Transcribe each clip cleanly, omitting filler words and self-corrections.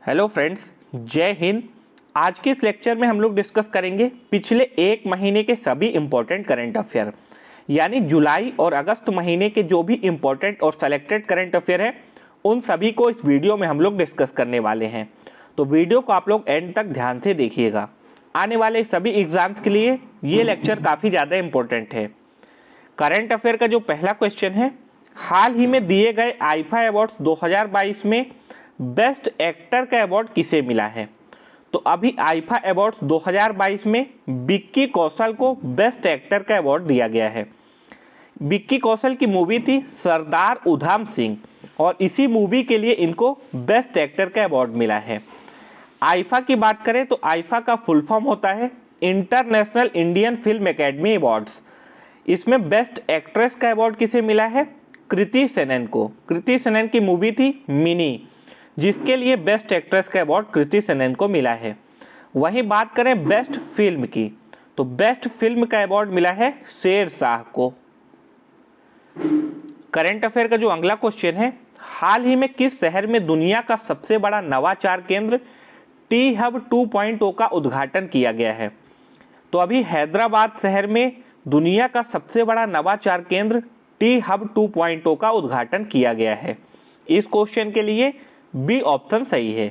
Hello friends, जय हिंद। आज के इस लेक्चर में हम लोग डिस्कस करेंगे पिछले एक महीने के सभी इंपॉर्टेंट करंट अफेयर, यानी जुलाई और अगस्त महीने के जो भी इंपॉर्टेंट और सेलेक्टेड करंट अफेयर है उन सभी को इस वीडियो में हम लोग डिस्कस करने वाले हैं। तो वीडियो को आप लोग एंड तक ध्यान से देखिएगा। आने वाले सभी एग्जाम्स के लिए ये लेक्चर काफ़ी ज़्यादा इंपॉर्टेंट है। करंट अफेयर का जो पहला क्वेश्चन है, हाल ही में दिए गए आईफा अवार्ड्स 2022 में बेस्ट एक्टर का अवार्ड किसे मिला है? तो अभी आईफा अवार्ड्स 2022 में विक्की कौशल को बेस्ट एक्टर का अवार्ड दिया गया है। विक्की कौशल की मूवी थी सरदार उधम सिंह और इसी मूवी के लिए इनको बेस्ट एक्टर का अवार्ड मिला है। आईफा की बात करें तो आईफा का फुल फॉर्म होता है international Indian film academy awards. इसमें बेस्ट एक्ट्रेस का अवार्ड किसे मिला है? कृति सेनन को। कृति सेनन की मूवी थी मिनी, जिसके लिए बेस्ट एक्ट्रेस का अवार्ड कृति सेनन को मिला है। वहीं बात करें बेस्ट फिल्म की, तो बेस्ट फिल्म का अवार्ड मिला है शेरशाह को। करंट अफेयर का जो अगला क्वेश्चन है, हाल ही में किस शहर में दुनिया का सबसे बड़ा नवाचार केंद्र टी हब 2.0 का उद्घाटन किया गया है? तो अभी हैदराबाद शहर में दुनिया का सबसे बड़ा नवाचार केंद्र टी हब 2.0 का उद्घाटन किया गया है। इस क्वेश्चन के लिए बी ऑप्शन सही है।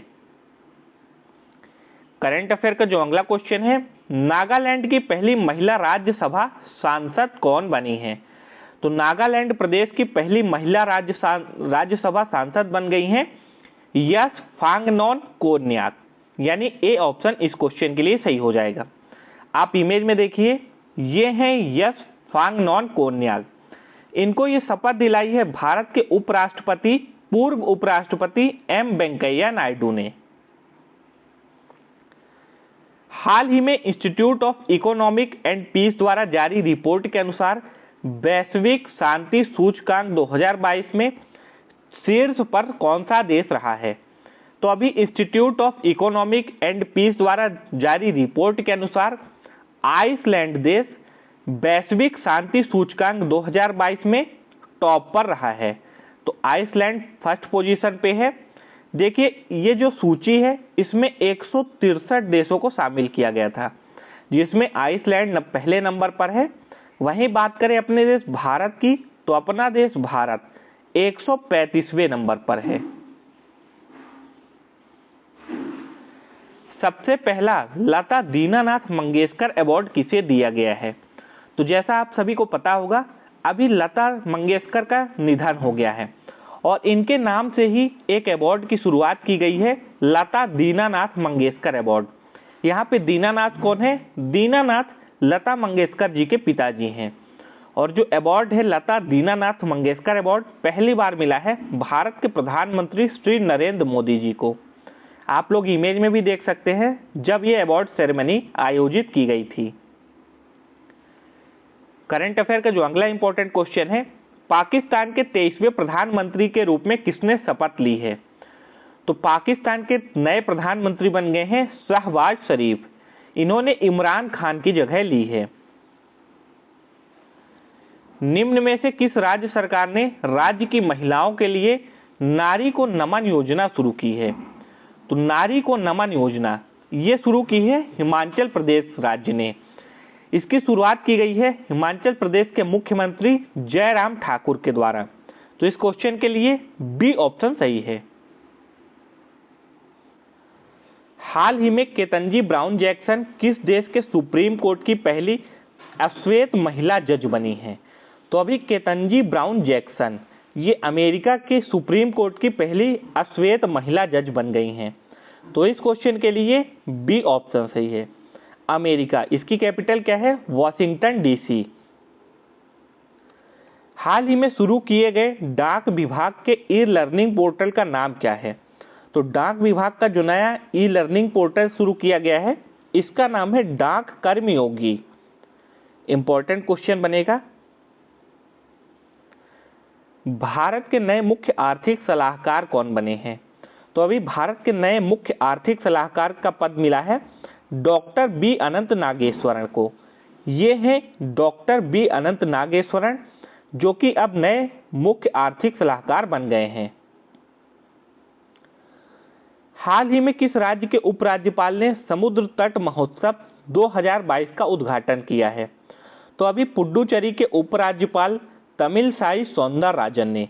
करंट अफेयर का जो अगला क्वेश्चन है, नागालैंड की पहली महिला राज्यसभा सांसद कौन बनी है? तो नागालैंड प्रदेश की पहली महिला राज्यसभा सांसद बन गई हैं यस फांगनॉन कोन्याक, यानी ए ऑप्शन इस क्वेश्चन के लिए सही हो जाएगा। आप इमेज में देखिए, ये हैं यस फांगनॉन कोन्याक। इनको ये शपथ दिलाई है भारत के उपराष्ट्रपति पूर्व उपराष्ट्रपति एम वेंकैया नायडू ने। हाल ही में institute of economic and peace द्वारा जारी रिपोर्ट के अनुसार वैश्विक शांति सूचकांक 2022 में शीर्ष पर कौन सा देश रहा है? तो अभी institute of economic and peace द्वारा जारी रिपोर्ट के अनुसार आइसलैंड देश वैश्विक शांति सूचकांक 2022 में टॉप पर रहा है। तो आइसलैंड फर्स्ट पोजीशन पे है। देखिए, ये जो सूची है इसमें 163 देशों को शामिल किया गया था, जिसमें आइसलैंड पहले नंबर पर है। वहीं बात करें अपने देश भारत की, तो अपना देश भारत 135वें नंबर पर है। सबसे पहला लता दीनानाथ मंगेशकर अवार्ड किसे दिया गया है? तो जैसा आप सभी को पता होगा, अभी लता मंगेशकर का निधन हो गया है और इनके नाम से ही एक अवार्ड की शुरुआत की गई है, लता दीनानाथ मंगेशकर अवार्ड। यहाँ पे दीनानाथ कौन है? दीनानाथ लता मंगेशकर जी के पिताजी हैं। और जो अवार्ड है लता दीनानाथ मंगेशकर अवार्ड पहली बार मिला है भारत के प्रधानमंत्री श्री नरेंद्र मोदी जी को। आप लोग इमेज में भी देख सकते हैं जब ये अवार्ड सेरेमनी आयोजित की गई थी। करंट अफेयर का जो अगला इंपॉर्टेंट क्वेश्चन है, पाकिस्तान के 23वें प्रधानमंत्री के रूप में किसने शपथ ली है? तो पाकिस्तान के नए प्रधानमंत्री बन गए हैं शहबाज शरीफ। इन्होंने इमरान खान की जगह ली है। निम्न में से किस राज्य सरकार ने राज्य की महिलाओं के लिए नारी को नमन योजना शुरू की है? तो नारी को नमन योजना ये शुरू की है हिमाचल प्रदेश राज्य ने। इसकी शुरुआत की गई है हिमाचल प्रदेश के मुख्यमंत्री जयराम ठाकुर के द्वारा। तो इस क्वेश्चन के लिए बी ऑप्शन सही है। हाल ही में केतंजी ब्राउन जैक्सन किस देश के सुप्रीम कोर्ट की पहली अश्वेत महिला जज बनी है? तो अभी केतंजी ब्राउन जैक्सन ये अमेरिका के सुप्रीम कोर्ट की पहली अश्वेत महिला जज बन गई हैं। तो इस क्वेश्चन के लिए बी ऑप्शन सही है, अमेरिका। इसकी कैपिटल क्या है? Washington DC. हाल ही में शुरू किए गए डाक विभाग के ई लर्निंग पोर्टल का नाम क्या है? तो डाक विभाग का जो नया ई लर्निंग पोर्टल शुरू किया गया है इसका नाम है डाक कर्मयोगी। इंपॉर्टेंट क्वेश्चन बनेगा। भारत के नए मुख्य आर्थिक सलाहकार कौन बने हैं? तो अभी भारत के नए मुख्य आर्थिक सलाहकार का पद मिला है डॉक्टर बी अनंत नागेश्वरण को। ये हैं डॉक्टर बी अनंत नागेश्वरण, जो कि अब नए मुख्य आर्थिक सलाहकार बन गए हैं। हाल ही में किस राज्य के उपराज्यपाल ने समुद्र तट महोत्सव 2022 का उद्घाटन किया है? तो अभी पुडुचेरी के उपराज्यपाल तमिलसाई सौंदरराजन ने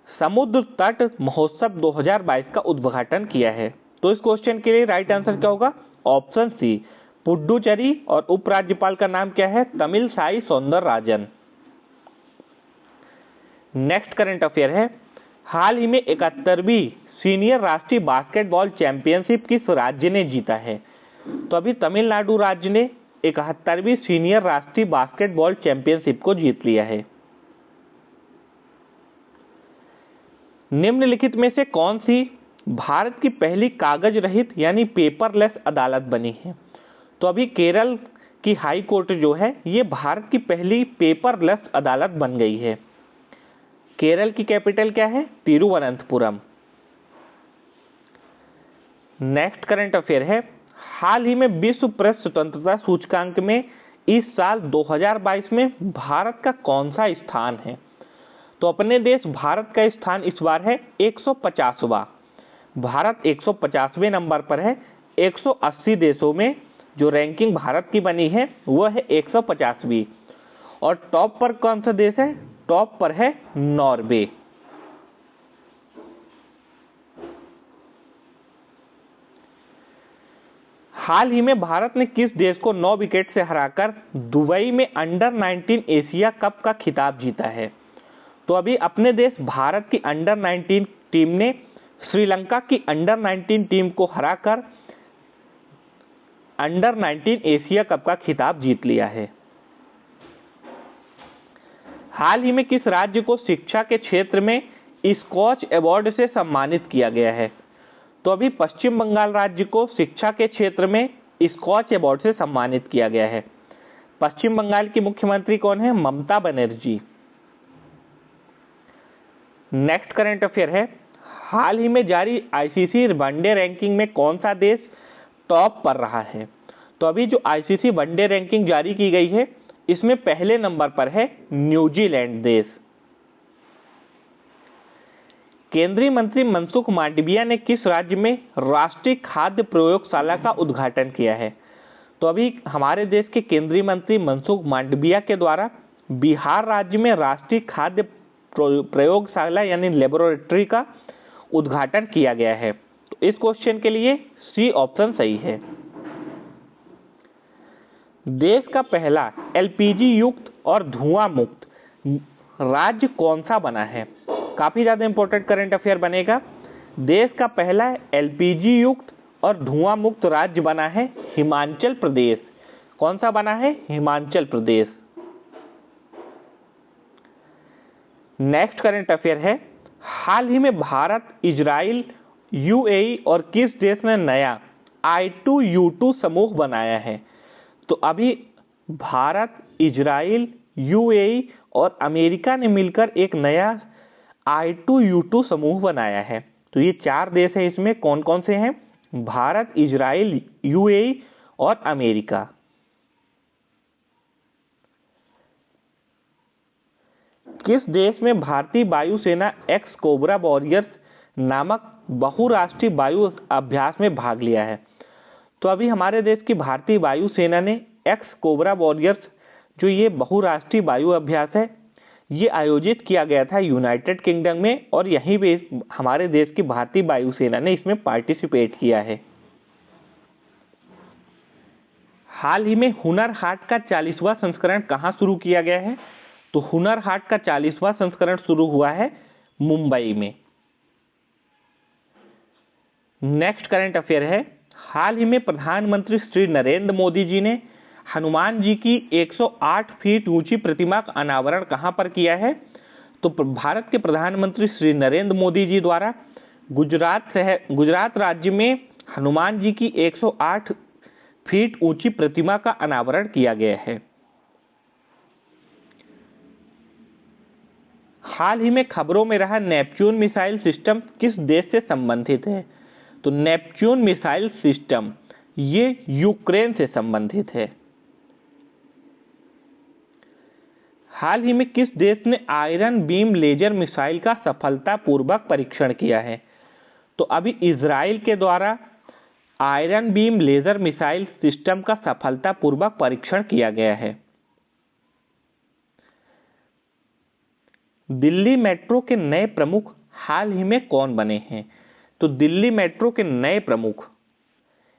समुद्र तट महोत्सव 2022 का उद्घाटन किया है। तो इस क्वेश्चन के लिए राइट आंसर क्या होगा? ऑप्शन सी, पुडुचेरी, और उपराज्यपाल का नाम क्या है? Tamilisai Soundararajan. Next current affair है, हाल ही में 71वीं सीनियर राष्ट्रीय बास्केटबॉल चैंपियनशिप किस राज्य ने जीता है? तो अभी तमिलनाडु राज्य ने 71वीं सीनियर राष्ट्रीय बास्केटबॉल चैंपियनशिप को जीत लिया है। निम्नलिखित में से कौन सी भारत की पहली कागज रहित यानी पेपरलेस अदालत बनी है? तो अभी केरल की हाई कोर्ट जो है ये भारत की पहली पेपरलेस अदालत बन गई है। केरल की कैपिटल क्या है? तिरुवनंतपुरम। नेक्स्ट करंट अफेयर है, हाल ही में विश्व प्रेस स्वतंत्रता सूचकांक में इस साल 2022 में भारत का कौन सा स्थान है? तो अपने देश भारत का स्थान इस बार है 150वां। भारत 150वें नंबर पर है। 180 देशों में जो रैंकिंग भारत की बनी है वह है 150वीं। और टॉप पर कौन सा देश है? टॉप पर है नॉर्वे। हाल ही में भारत ने किस देश को 9 विकेट से हराकर दुबई में अंडर 19 एशिया कप का खिताब जीता है? तो अभी अपने देश भारत की अंडर 19 टीम ने श्रीलंका की अंडर 19 टीम को हराकर अंडर 19 एशिया कप का खिताब जीत लिया है। हाल ही में किस राज्य को शिक्षा के क्षेत्र में स्कॉच अवार्ड से सम्मानित किया गया है? तो अभी पश्चिम बंगाल राज्य को शिक्षा के क्षेत्र में स्कॉच अवार्ड से सम्मानित किया गया है। पश्चिम बंगाल की मुख्यमंत्री कौन है? Mamata Banerjee. Next current affair है, हाल ही में जारी आईसीसी वनडे रैंकिंग में कौन सा देश टॉप पर रहा है? तो अभी जो आईसीसी वनडे रैंकिंग जारी की गई है इसमें पहले नंबर पर है न्यूजीलैंड देश। केंद्रीय मंत्री मनसुख मांडविया ने किस राज्य में राष्ट्रीय खाद्य प्रयोगशाला का उद्घाटन किया है? तो अभी हमारे देश के केंद्रीय मंत्री मनसुख मांडविया के द्वारा बिहार राज्य में राष्ट्रीय खाद्य प्रयोगशाला यानी लेबोरेटरी का उद्घाटन किया गया है। तो इस क्वेश्चन के लिए सी ऑप्शन सही है। देश का पहला एलपीजी युक्त और धुआं मुक्त राज्य कौन सा बना है? काफी ज्यादा इंपॉर्टेंट करंट अफेयर बनेगा। देश का पहला एलपीजी युक्त और धुआं मुक्त राज्य बना है हिमाचल प्रदेश। कौन सा बना है? Himachal Pradesh. Next current affair है, हाल ही में भारत, इजराइल, यूएई और किस देश ने नया I2U2 समूह बनाया है? तो अभी भारत, इजराइल, यूएई और अमेरिका ने मिलकर एक नया I2U2 समूह बनाया है। तो ये 4 देश हैं, इसमें कौन कौन से हैं? भारत, इजराइल, यूएई और अमेरिका। किस देश में भारतीय वायुसेना एक्स कोबरा वॉरियर्स नामक बहुराष्ट्रीय वायु अभ्यास में भाग लिया है? तो अभी हमारे देश की भारतीय वायुसेना ने एक्स कोबरा वॉरियर्स जो ये बहुराष्ट्रीय वायु अभ्यास है ये आयोजित किया गया था यूनाइटेड किंगडम में, और यहीं पे हमारे देश की भारतीय वायुसेना ने इसमें पार्टिसिपेट किया है। हाल ही में हुनर हाट का 40वां संस्करण कहाँ शुरू किया गया है? तो हुनर हाट का 40वां संस्करण शुरू हुआ है मुंबई में। नेक्स्ट करंट अफेयर है, हाल ही में प्रधानमंत्री श्री नरेंद्र मोदी जी ने हनुमान जी की 108 फीट ऊंची प्रतिमा का अनावरण कहां पर किया है? तो भारत के प्रधानमंत्री श्री नरेंद्र मोदी जी द्वारा गुजरात राज्य में हनुमान जी की 108 फीट ऊंची प्रतिमा का अनावरण किया गया है। हाल ही में खबरों में रहा नेपच्यून मिसाइल सिस्टम किस देश से संबंधित है? तो नेपच्यून मिसाइल सिस्टम ये यूक्रेन से संबंधित है। हाल ही में किस देश ने आयरन बीम लेजर मिसाइल का सफलतापूर्वक परीक्षण किया है? तो अभी इजराइल के द्वारा iron beam laser missile system का सफलतापूर्वक परीक्षण किया गया है। दिल्ली मेट्रो के नए प्रमुख हाल ही में कौन बने हैं? तो दिल्ली मेट्रो के नए प्रमुख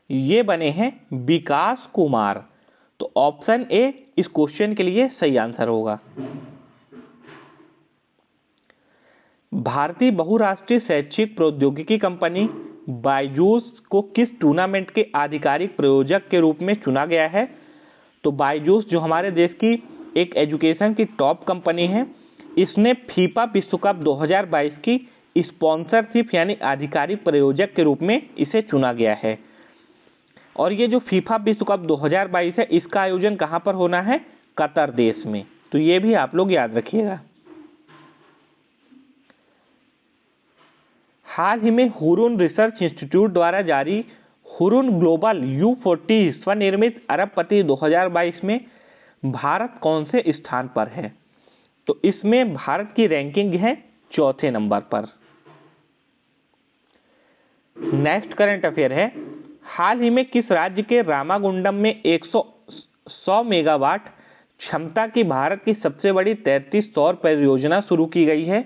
ये बने हैं विकास कुमार। तो ऑप्शन ए इस क्वेश्चन के लिए सही आंसर होगा। भारतीय बहुराष्ट्रीय शैक्षिक प्रौद्योगिकी कंपनी बायजूस को किस टूर्नामेंट के आधिकारिक प्रायोजक के रूप में चुना गया है? तो बायजूस जो हमारे देश की एक एजुकेशन की टॉप कंपनी है, इसने फीफा विश्व कप 2022 की स्पॉन्सरशिप यानी आधिकारिक प्रायोजक के रूप में इसे चुना गया है। और ये जो फीफा विश्व कप 2022 है, इसका आयोजन कहाँ पर होना है? कतर देश में। तो ये भी आप लोग याद रखिएगा। हाल ही में हुरुन रिसर्च इंस्टीट्यूट द्वारा जारी हुरुन ग्लोबल U40 स्वनिर्मित अरबपति 2022 में भारत कौन से स्थान पर है? तो इसमें भारत की रैंकिंग है 4थे नंबर पर। नेक्स्ट करंट अफेयर है, हाल ही में किस राज्य के रामागुंडम में 100 मेगावाट क्षमता की भारत की सबसे बड़ी 33 सौर परियोजना शुरू की गई है?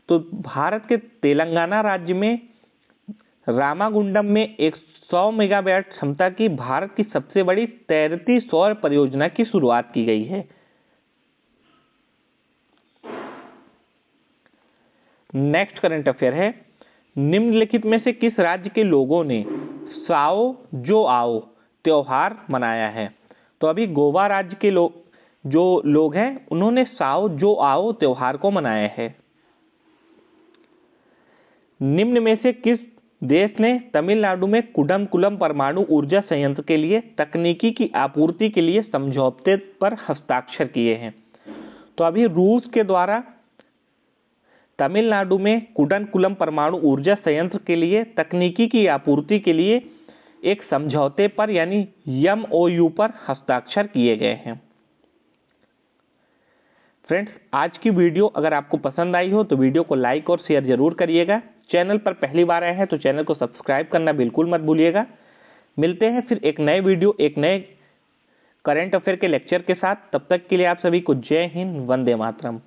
तो भारत के तेलंगाना राज्य में रामागुंडम में 100 मेगावाट क्षमता की भारत की सबसे बड़ी 33 सौर परियोजना की शुरुआत की गई है। नेक्स्ट करंट अफेयर है, निम्नलिखित में से किस राज्य के लोगों ने साओ जो आओ त्योहार मनाया है? तो अभी गोवा राज्य के लोग हैं, उन्होंने साओ जो आओ त्योहार को मनाया है। निम्न में से किस देश ने तमिलनाडु में कुडमकुलम परमाणु ऊर्जा संयंत्र के लिए तकनीकी की आपूर्ति के लिए समझौते पर हस्ताक्षर किए हैं? तो अभी रूस के द्वारा तमिलनाडु में कुडमकुलम परमाणु ऊर्जा संयंत्र के लिए तकनीकी की आपूर्ति के लिए एक समझौते पर यानी MOU पर हस्ताक्षर किए गए हैं। फ्रेंड्स, आज की वीडियो अगर आपको पसंद आई हो तो वीडियो को लाइक और शेयर जरूर करिएगा। चैनल पर पहली बार आए हैं तो चैनल को सब्सक्राइब करना बिल्कुल मत भूलिएगा। मिलते हैं फिर एक नए वीडियो, एक नए करंट अफेयर के लेक्चर के साथ। तब तक के लिए आप सभी को जय हिंद, वंदे मातरम।